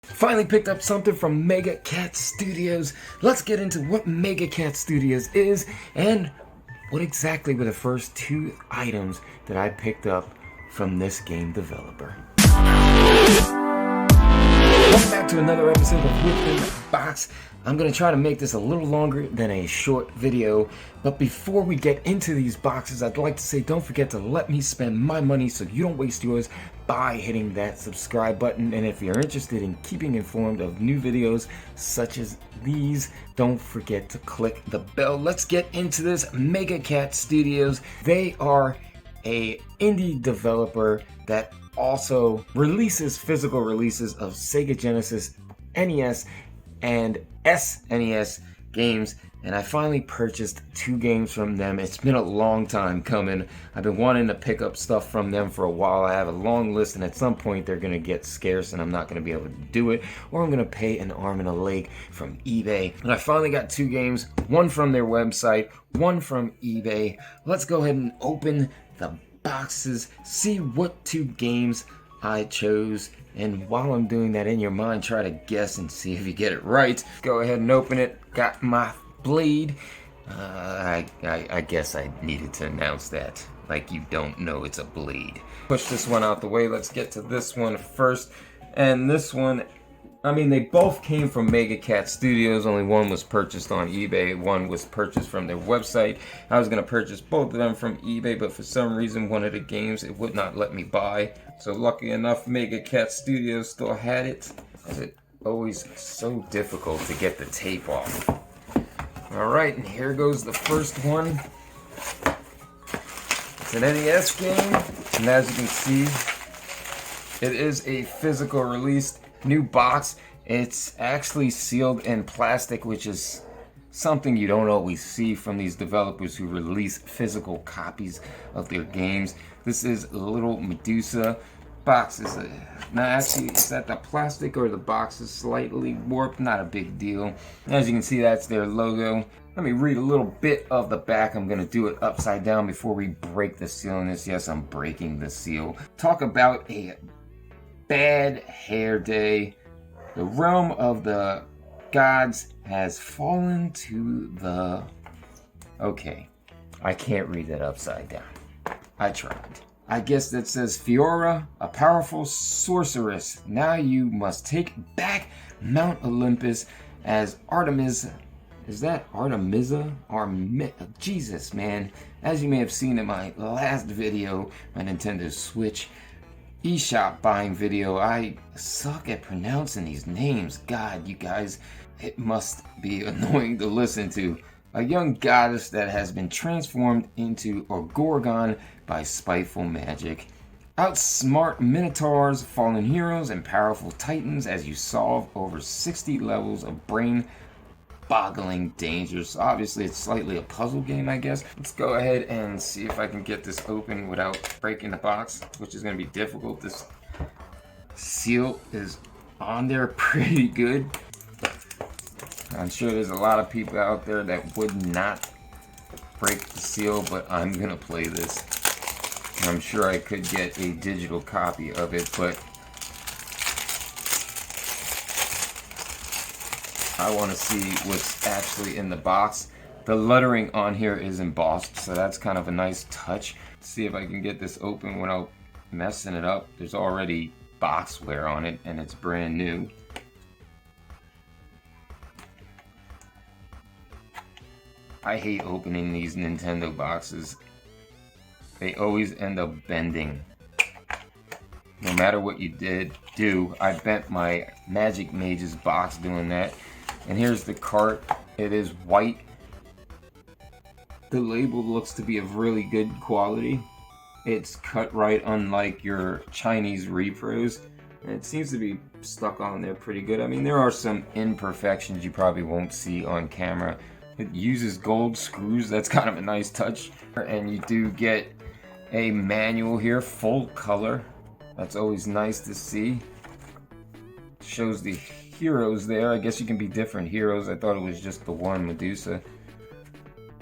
Finally picked up something from Mega Cat Studios. Let's get into what Mega Cat Studios is and what exactly were the first two items that I picked up from this game developer. Welcome back to another episode of Within the Box. I'm going to try to make this a little longer than a short video, but before we get into these boxes, I'd like to say don't forget to let me spend my money so you don't waste yours by hitting that subscribe button. And if you're interested in keeping informed of new videos such as these, don't forget to click the bell. Let's get into this. Mega Cat Studios, they are a indie developer that also releases physical releases of Sega Genesis, NES, and SNES games, and I finally purchased two games from them. It's been a long time coming. I've been wanting to pick up stuff from them for a while. I have a long list, and at some point they're going to get scarce and I'm not going to be able to do it, or I'm going to pay an arm and a leg from eBay. And I finally got two games, one from their website, one from eBay. Let's go ahead and open the boxes, see what two games I chose, and while I'm doing that, in your mind, try to guess and see if you get it right. Go ahead and open it. Got my blade. I guess I needed to announce that, like you don't know it's a blade. Push this one out the way. Let's get to this one first. And this one, I mean, they both came from Mega Cat Studios. Only one was purchased on eBay. One was purchased from their website. I was going to purchase both of them from eBay, but for some reason, one of the games, it would not let me buy. So lucky enough, Mega Cat Studios still had it. As it always so difficult to get the tape off. Alright, and here goes the first one. It's an NES game, and as you can see, it is a physical release. New box. It's actually sealed in plastic, which is something you don't always see from these developers who release physical copies of their games. This is a little Medusa box. Now actually, is that the plastic or the box is slightly warped? Not a big deal. As you can see, that's their logo. Let me read a little bit of the back. I'm going to do it upside down before we break the seal on this. Yes, I'm breaking the seal. Talk about a bad hair day. The realm of the gods has fallen to the... Okay, I can't read that upside down. I tried. I guess that says, Fiora, a powerful sorceress. Now you must take back Mount Olympus as Artemisa. Is that Artemisa? Jesus, man. As you may have seen in my last video, my Nintendo Switch eShop buying video, I suck at pronouncing these names. God, you guys, it must be annoying to listen to. A young goddess that has been transformed into a Gorgon by spiteful magic. Outsmart minotaurs, fallen heroes, and powerful titans as you solve over 60 levels of brain-boggling dangers. Obviously, it's slightly a puzzle game, I guess. Let's go ahead and see if I can get this open without breaking the box, which is going to be difficult. This seal is on there pretty good. I'm sure there's a lot of people out there that would not break the seal, but I'm going to play this. I'm sure I could get a digital copy of it, but I want to see what's actually in the box. The lettering on here is embossed, so that's kind of a nice touch. Let's see if I can get this open without messing it up. There's already box wear on it, and it's brand new. I hate opening these Nintendo boxes. They always end up bending. No matter what you do, I bent my Magic Mage's box doing that. And here's the cart. It is white. The label looks to be of really good quality. It's cut right, unlike your Chinese repros. And it seems to be stuck on there pretty good. I mean, there are some imperfections you probably won't see on camera. It uses gold screws. That's kind of a nice touch. And you do get a manual here, full color. That's always nice to see. Shows the heroes there. I guess you can be different heroes. I thought it was just the one Medusa.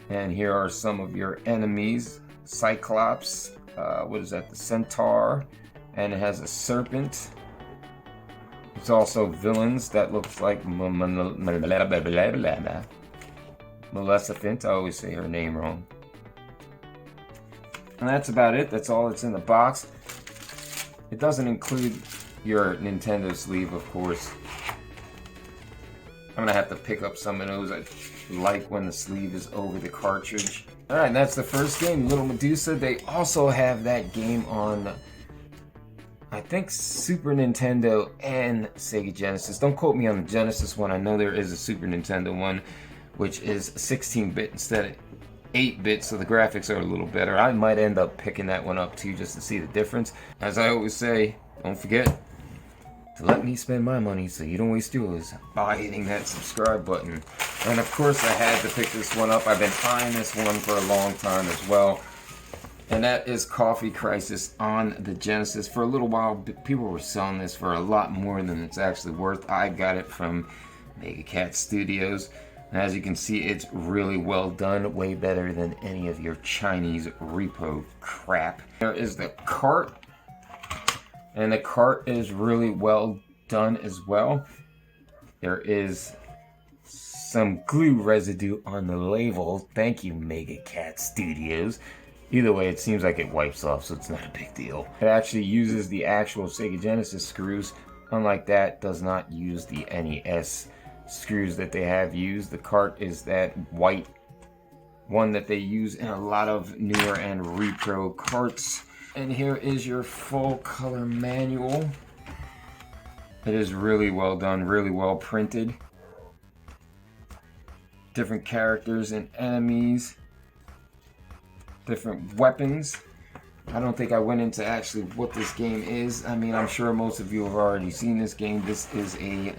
And here are some of your enemies. Cyclops. What is that? The Centaur. And it has a serpent. It's also villains that looks like Maleficent. I always say her name wrong. And that's about it. That's all that's in the box. It doesn't include your Nintendo sleeve, of course. I'm gonna have to pick up some of those. I like when the sleeve is over the cartridge. Alright, and that's the first game, Little Medusa. They also have that game on, I think, Super Nintendo and Sega Genesis. Don't quote me on the Genesis one. I know there is a Super Nintendo one, which is 16-bit instead of 8-bit, so the graphics are a little better. I might end up picking that one up too, just to see the difference. As I always say, don't forget to let me spend my money so you don't waste yours by hitting that subscribe button. And of course I had to pick this one up. I've been eyeing this one for a long time as well. And that is Coffee Crisis on the Genesis. For a little while, people were selling this for a lot more than it's actually worth. I got it from Mega Cat Studios. And as you can see, it's really well done, way better than any of your Chinese repo crap. There is the cart, and the cart is really well done as well. There is some glue residue on the label. Thank you, Mega Cat Studios. Either way, it seems like it wipes off, so it's not a big deal. It actually uses the actual Sega Genesis screws. Unlike that, does not use the NES screws that they have used. The cart is that white one that they use in a lot of newer and repro carts. And here is your full color manual. It is really well done, really well printed. Different characters and enemies, different weapons. I don't think I went into actually what this game is. I mean, I'm sure most of you have already seen this game. This is a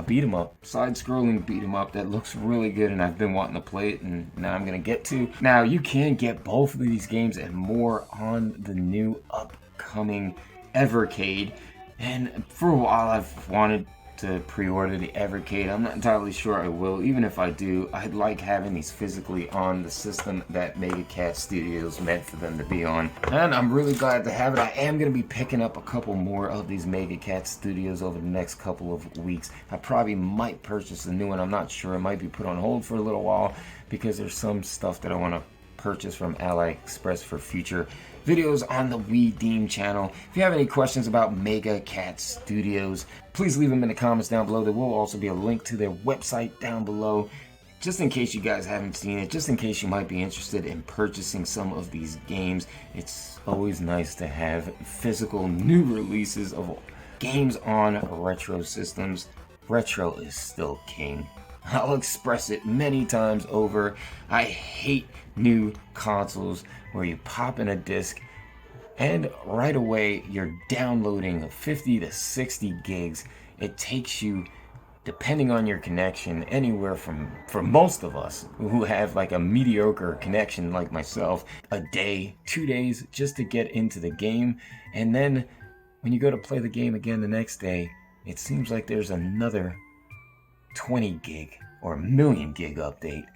beat 'em up, side-scrolling beat 'em up that looks really good, and I've been wanting to play it, and now I'm gonna get to. Now you can get both of these games and more on the new upcoming Evercade, and for a while I've wanted to pre-order the Evercade. I'm not entirely sure I will. Even if I do, I'd like having these physically on the system that Mega Cat Studios meant for them to be on. And I'm really glad to have it. I am going to be picking up a couple more of these Mega Cat Studios over the next couple of weeks. I probably might purchase a new one. I'm not sure. It might be put on hold for a little while because there's some stuff that I want to purchase from AliExpress for future videos on the Deem channel. If you have any questions about Mega Cat Studios, please leave them in the comments down below. There will also be a link to their website down below, just in case you guys haven't seen it, just in case you might be interested in purchasing some of these games. It's always nice to have physical new releases of games on retro systems. Retro is still king. I'll express it many times over. I hate new consoles where you pop in a disc and right away you're downloading 50 to 60 gigs. It takes you, depending on your connection, anywhere from, for most of us who have like a mediocre connection like myself, a day, 2 days just to get into the game. And then when you go to play the game again the next day, it seems like there's another 20 gig or a million gig update.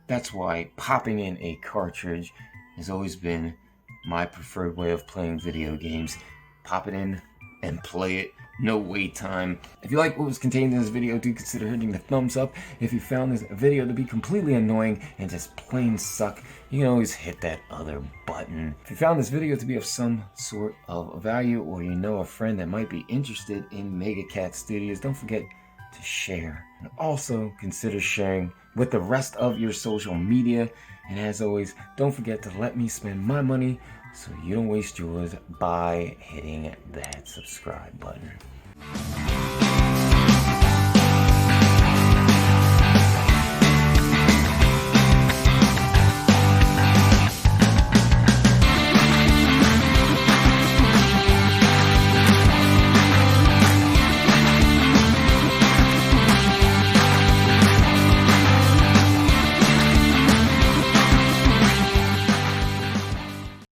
That's why popping in a cartridge has always been my preferred way of playing video games. Pop it in and play it. No wait time. If you like what was contained in this video, do consider hitting the thumbs up. If you found this video to be completely annoying and just plain suck, you can always hit that other button. If you found this video to be of some sort of value, or you know a friend that might be interested in Mega Cat Studios, don't forget to share. And also consider sharing with the rest of your social media. And as always, don't forget to let me spend my money so you don't waste yours by hitting that subscribe button.